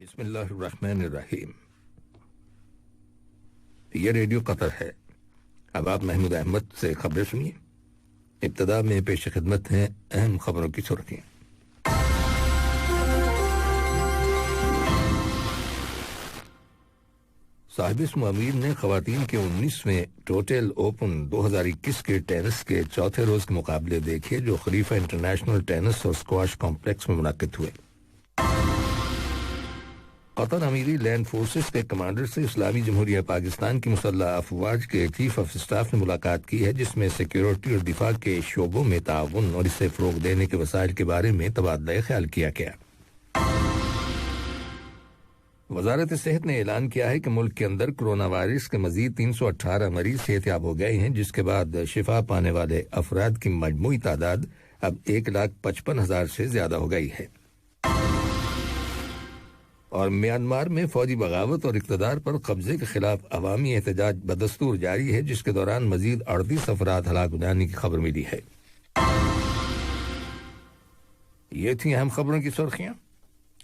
بسم اللہ الرحمن الرحیم۔ یہ ریڈیو قطر ہے۔ اب آپ محمود احمد سے خبریں سنیے۔ ابتدا میں پیش خدمت ہیں اہم خبروں کی سرخیاں۔ صاحب اسم امیر نے خواتین کے 19ویں ٹوٹل اوپن 2021 کے ٹینس کے چوتھے روز کے مقابلے دیکھے جو خلیفہ انٹرنیشنل ٹینس اور اسکواش کمپلیکس میں منعقد ہوئے۔ قطر امیری لینڈ فورسز کے کمانڈر سے اسلامی جمہوریہ پاکستان کی مسلح افواج کے چیف آف اسٹاف نے ملاقات کی ہے، جس میں سیکیورٹی اور دفاع کے شعبوں میں تعاون اور اسے فروغ دینے کے وسائل کے بارے میں تبادلہ خیال کیا گیا۔ وزارت صحت نے اعلان کیا ہے کہ ملک کے اندر کرونا وائرس کے مزید 318 مریض صحتیاب ہو گئے ہیں، جس کے بعد شفا پانے والے افراد کی مجموعی تعداد اب 1,55,000 سے زیادہ ہو گئی ہے۔ اور میانمار میں فوجی بغاوت اور اقتدار پر قبضے کے خلاف عوامی احتجاج بدستور جاری ہے، جس کے دوران مزید 38 افراد ہلاک ہو جانے کی خبر ملی ہے۔ یہ تھیں اہم خبروں کی سرخیاں،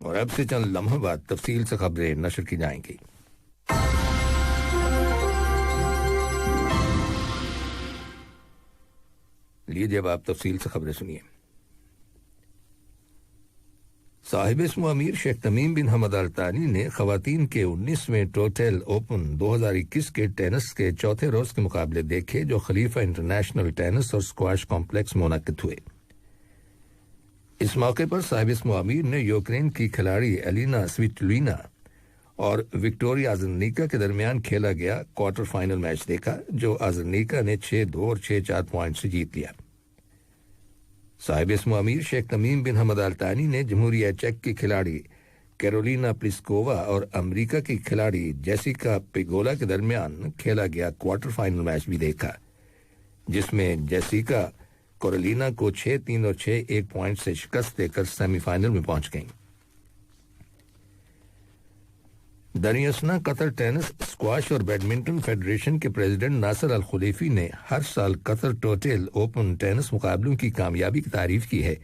اور اب سے چند لمحوں بعد تفصیل سے خبریں نشر کی جائیں گی۔ لیجیے اب آپ تفصیل سے خبریں سنیے۔ صاحب اسم امیر شیخ تمیم بن حمد آل ثانی نے خواتین کے 19ویں ٹوٹل اوپن 2021 کے ٹینس کے چوتھے روز کے مقابلے دیکھے جو خلیفہ انٹرنیشنل ٹینس اور اسکواش کمپلیکس میں منعقد ہوئے۔ اس موقع پر صاحب اسم امیر نے یوکرین کی کھلاڑی ایلینا سویٹولینا اور وکٹوریا آزرنیکا کے درمیان کھیلا گیا کوارٹر فائنل میچ دیکھا، جو آزرنیکا نے 6-2 اور 6-4 پوائنٹ سے جیت لیا۔ صاحب اسم امیر شیخ تمیم بن حمد آل ثانی نے جمہوریہ چیک کی کھلاڑی کیرولینا پلسکووا اور امریکہ کی کھلاڑی جیسیکا پیگولا کے درمیان کھیلا گیا کوارٹر فائنل میچ بھی دیکھا، جس میں جیسیکا کیرولینا کو 6-3 اور 6-1 پوائنٹ سے شکست دے کر سیمی فائنل میں پہنچ گئیں۔ دریاسنا قطر ٹینس، اسکواش اور بیڈمنٹن فیڈریشن کے پریزیڈنٹ ناصر الخلیفی نے ہر سال قطر ٹوٹل اوپن ٹینس مقابلوں کی کامیابی کی تعریف کی ہے،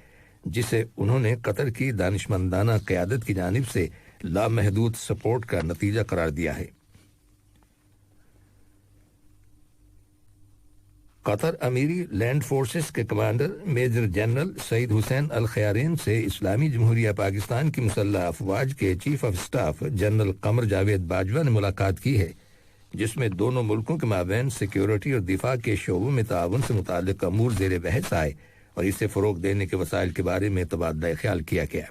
جسے انہوں نے قطر کی دانشمندانہ قیادت کی جانب سے لامحدود سپورٹ کا نتیجہ قرار دیا ہے۔ قطر امیری لینڈ فورسز کے کمانڈر میجر جنرل سعید حسین الخیارین سے اسلامی جمہوریہ پاکستان کی مسلح افواج کے chief of staff general Qamar Javed Bajwa نے ملاقات کی ہے، جس میں دونوں ملکوں کے مابین سیکیورٹی اور دفاع کے شعبوں میں تعاون سے متعلق امور زیر بحث آئے اور اسے فروغ دینے کے وسائل کے بارے میں تبادلہ خیال کیا گیا۔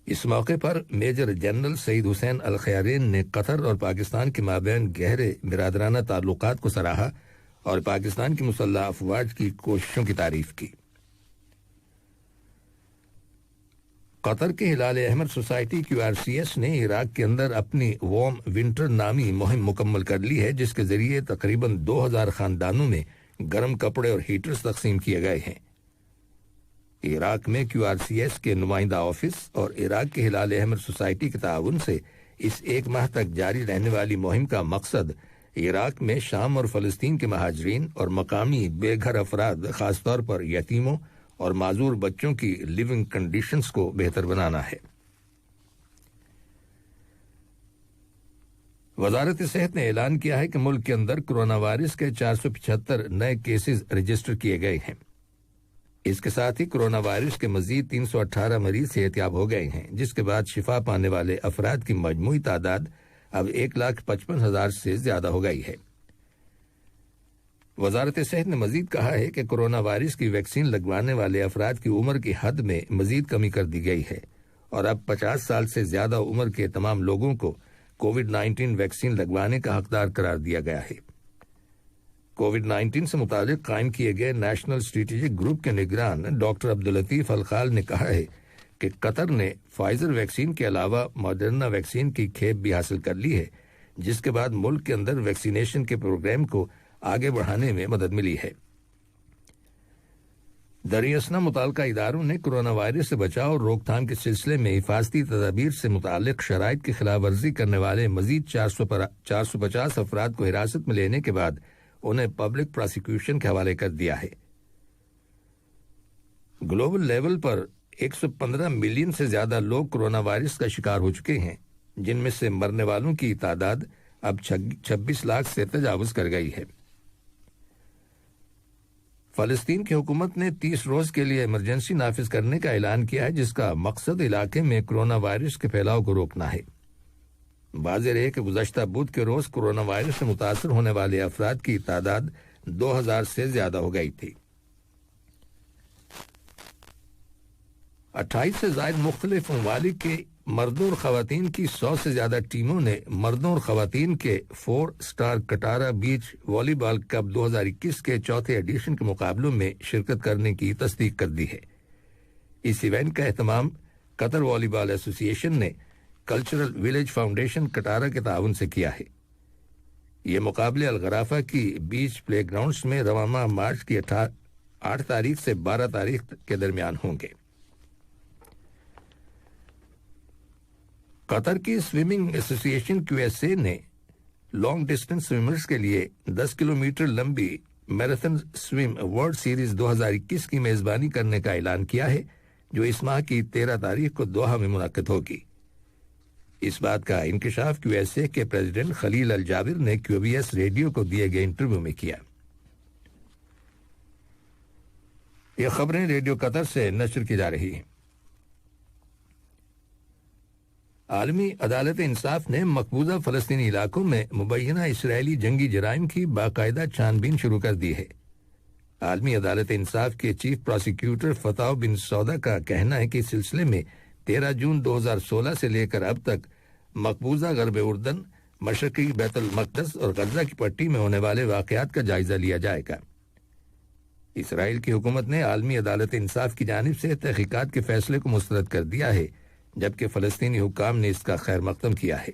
اس موقع پر میجر جنرل سعید حسین الخیارین نے قطر اور پاکستان کے مابین گہرے برادرانہ تعلقات کو سراہا اور پاکستان کی مسلح افواج کی کوششوں کی تعریف کی۔ قطر کے ہلال احمر سوسائٹی QRCS نے عراق کے اندر اپنی وارم ونٹر نامی مہم مکمل کر لی ہے، جس کے ذریعے تقریباً 2000 خاندانوں میں گرم کپڑے اور ہیٹرز تقسیم کیے گئے ہیں۔ عراق میں QRCS کے نمائندہ آفس اور عراق کے ہلال احمر سوسائٹی کے تعاون سے اس 1 ماہ تک جاری رہنے والی مہم کا مقصد عراق میں شام اور فلسطین کے مہاجرین اور مقامی بے گھر افراد، خاص طور پر یتیموں اور معذور بچوں کی لیونگ کنڈیشنز کو بہتر بنانا ہے۔ وزارت صحت نے اعلان کیا ہے کہ ملک کے اندر کرونا وائرس کے 475 نئے کیسز رجسٹر کیے گئے ہیں۔ اس کے ساتھ ہی کرونا وائرس کے مزید 318 مریض صحتیاب ہو گئے ہیں، جس کے بعد شفا پانے والے افراد کی مجموعی تعداد اب 1,55,000 سے زیادہ ہو گئی ہے۔ وزارت صحت نے مزید کہا ہے کہ کرونا وائرس کی ویکسین لگوانے والے افراد کی عمر کی حد میں مزید کمی کر دی گئی ہے اور اب 50 سال سے زیادہ عمر کے تمام لوگوں کو کووڈ-19 ویکسین لگوانے کا حقدار قرار دیا گیا ہے۔ کووڈ-19 سے متعلق قائم کیے گئے نیشنل اسٹریٹجک گروپ کے نگران ڈاکٹر عبداللطیف الخال نے کہا ہے کہ قطر نے فائزر ویکسین کے علاوہ ماڈرنا ویکسین کی کھیپ بھی حاصل کر لی ہے، جس کے بعد ملک کے اندر ویکسینیشن کے پروگرام کو آگے بڑھانے میں مدد ملی ہے۔ دریاسنا متعلقہ اداروں نے کرونا وائرس سے بچاؤ اور روک تھام کے سلسلے میں حفاظتی تدابیر سے متعلق شرائط کی خلاف ورزی کرنے والے مزید 450 افراد کو حراست میں لینے کے بعد انہیں پبلک پراسیکیوشن کے حوالے کر دیا ہے۔ گلوبل لیول پر 115 ملین سے زیادہ لوگ کورونا وائرس کا شکار ہو چکے ہیں، جن میں سے مرنے والوں کی تعداد اب 26 لاکھ سے تجاوز کر گئی ہے۔ فلسطین کی حکومت نے 30 روز کے لیے ایمرجنسی نافذ کرنے کا اعلان کیا ہے، جس کا مقصد علاقے میں کورونا وائرس کے پھیلاؤ کو روکنا ہے۔ واضح رہے کہ گزشتہ بدھ کے روز کورونا وائرس سے متاثر ہونے والے افراد کی تعداد 2000 سے زیادہ ہو گئی تھی۔ 28 سے زائد مختلف ممالک کے مردوں اور خواتین کی 100 سے زیادہ ٹیموں نے مردوں اور خواتین کے 4 اسٹار کٹارا بیچ والی بال کپ 2021 کے چوتھے ایڈیشن کے مقابلوں میں شرکت کرنے کی تصدیق کر دی ہے۔ اس ایونٹ کا اہتمام قطر والی بال ایسوسی ایشن نے کلچرل ولیج فاؤنڈیشن کٹارا کے تعاون سے کیا ہے۔ یہ مقابلے الغرافہ کی بیچ پلے گراؤنڈز میں رواں ماہ مارچ کی 8 تاریخ سے 12 تاریخ کے درمیان ہوں گے۔ قطر کی سوئمنگ ایسوسی ایشن QSA نے لانگ ڈسٹنس سوئمرز کے لیے 10 کلومیٹر لمبی میراتھن سوئم ورلڈ سیریز 2021 کی میزبانی کرنے کا اعلان کیا ہے، جو اس ماہ کی 13 تاریخ کو دوحہ میں منعقد ہوگی۔ اس بات کا انکشاف QSA کے پریزیڈنٹ خلیل الجابر نے QBS ریڈیو کو دیے گئے انٹرویو میں کیا۔ یہ خبریں ریڈیو قطر سے نشر کی جا رہی ہیں۔ عالمی عدالت انصاف نے مقبوضہ فلسطینی علاقوں میں مبینہ اسرائیلی جنگی جرائم کی باقاعدہ چھان بین شروع کر دی ہے۔ عالمی عدالت انصاف کے چیف پراسیکیوٹر فتح بن سودا کا کہنا ہے کہ اس سلسلے میں 13 جون 2016 سے لے کر اب تک مقبوضہ غرب اردن، مشرقی بیت المقدس اور غزہ کی پٹی میں ہونے والے واقعات کا جائزہ لیا جائے گا۔ اسرائیل کی حکومت نے عالمی عدالت انصاف کی جانب سے تحقیقات کے فیصلے کو مسترد کر دیا ہے، جبکہ فلسطینی حکام نے اس کا خیر مقدم کیا ہے۔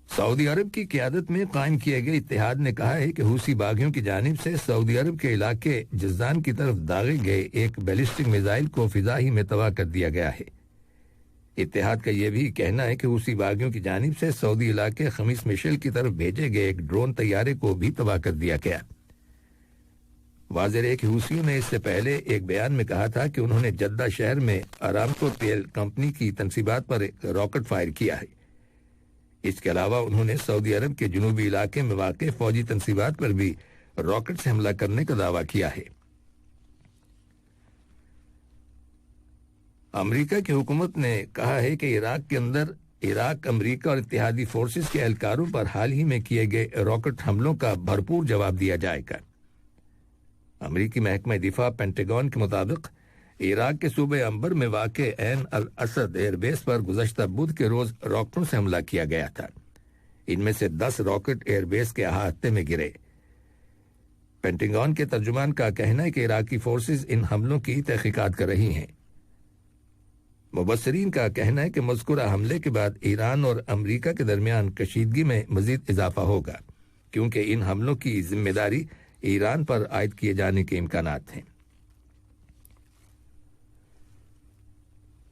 سعودی عرب کی قیادت میں قائم کیے گئے اتحاد نے کہا ہے کہ حوثی باغیوں کی جانب سے سعودی عرب کے علاقے جزان کی طرف داغے گئے ایک بیلسٹک میزائل کو فضا ہی میں تباہ کر دیا گیا ہے۔ اتحاد کا یہ بھی کہنا ہے کہ حوثی باغیوں کی جانب سے سعودی علاقے خمیس مشیل کی طرف بھیجے گئے ایک ڈرون طیارے کو بھی تباہ کر دیا گیا۔ واضح ہے کہ حوثیوں نے اس سے پہلے ایک بیان میں کہا تھا کہ انہوں نے جدہ شہر میں ارامکو تیل کمپنی کی تنصیبات پر ایک راکٹ فائر کیا ہے۔ اس کے علاوہ انہوں نے سعودی عرب کے جنوبی علاقے میں واقع فوجی تنصیبات پر بھی راکٹ سے حملہ کرنے کا دعویٰ کیا ہے۔ امریکہ کی حکومت نے کہا ہے کہ عراق کے اندر عراق، امریکہ اور اتحادی فورسز کے اہلکاروں پر حال ہی میں کیے گئے راکٹ حملوں کا بھرپور جواب دیا جائے گا۔ امریکی محکمہ دفاع پینٹاگون کے مطابق عراق کے صوبہ عنبر میں واقع عین الاسد ایئر بیس پر گزشتہ بدھ کے روز راکٹوں سے حملہ کیا گیا تھا۔ ان میں سے 10 راکٹ ایئر بیس کے احاطے میں گرے۔ پینٹاگون کے ترجمان کا کہنا ہے کہ عراقی فورسز ان حملوں کی تحقیقات کر رہی ہیں۔ مبصرین کا کہنا ہے کہ مذکورہ حملے کے بعد ایران اور امریکہ کے درمیان کشیدگی میں مزید اضافہ ہوگا، کیونکہ ان حملوں کی ذمہ داری ایران پر عائد کیے جانے کے امکانات ہیں۔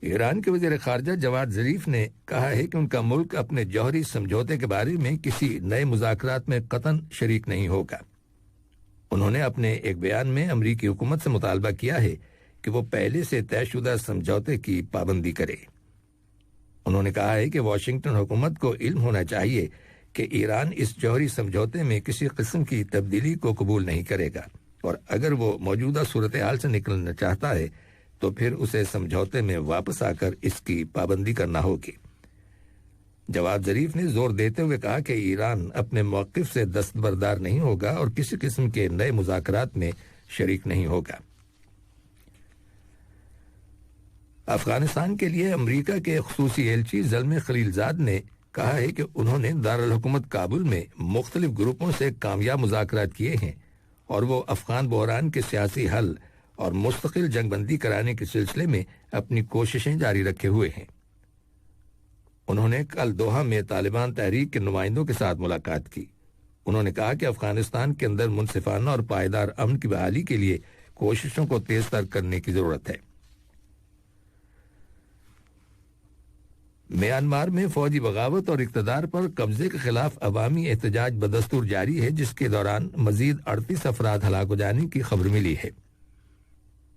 ایران کے وزیر خارجہ جواد ظریف نے کہا ہے کہ ان کا ملک اپنے جوہری سمجھوتے کے بارے میں کسی نئے مذاکرات میں قطعاً شریک نہیں ہوگا۔ انہوں نے اپنے ایک بیان میں امریکی حکومت سے مطالبہ کیا ہے کہ وہ پہلے سے طے شدہ سمجھوتے کی پابندی کرے۔ انہوں نے کہا ہے کہ واشنگٹن حکومت کو علم ہونا چاہیے کہ ایران اس جوہری سمجھوتے میں کسی قسم کی تبدیلی کو قبول نہیں کرے گا، اور اگر وہ موجودہ صورتحال سے نکلنا چاہتا ہے تو پھر اسے سمجھوتے میں واپس آ کر اس کی پابندی کرنا ہوگی۔ جواد ظریف نے زور دیتے ہوئے کہا کہ ایران اپنے موقف سے دستبردار نہیں ہوگا اور کسی قسم کے نئے مذاکرات میں شریک نہیں ہوگا۔ افغانستان کے لیے امریکہ کے خصوصی ایلچی زلمے خلیل زاد نے کہا ہے کہ انہوں نے دارالحکومت کابل میں مختلف گروپوں سے کامیاب مذاکرات کیے ہیں اور وہ افغان بحران کے سیاسی حل اور مستقل جنگ بندی کرانے کے سلسلے میں اپنی کوششیں جاری رکھے ہوئے ہیں۔ انہوں نے کل دوحہ میں طالبان تحریک کے نمائندوں کے ساتھ ملاقات کی۔ انہوں نے کہا کہ افغانستان کے اندر منصفانہ اور پائیدار امن کی بحالی کے لیے کوششوں کو تیز تر کرنے کی ضرورت ہے۔ میانمار میں فوجی بغاوت اور اقتدار پر قبضے کے خلاف عوامی احتجاج بدستور جاری ہے، جس کے دوران مزید 38 افراد ہلاک ہو جانے کی خبر ملی ہے۔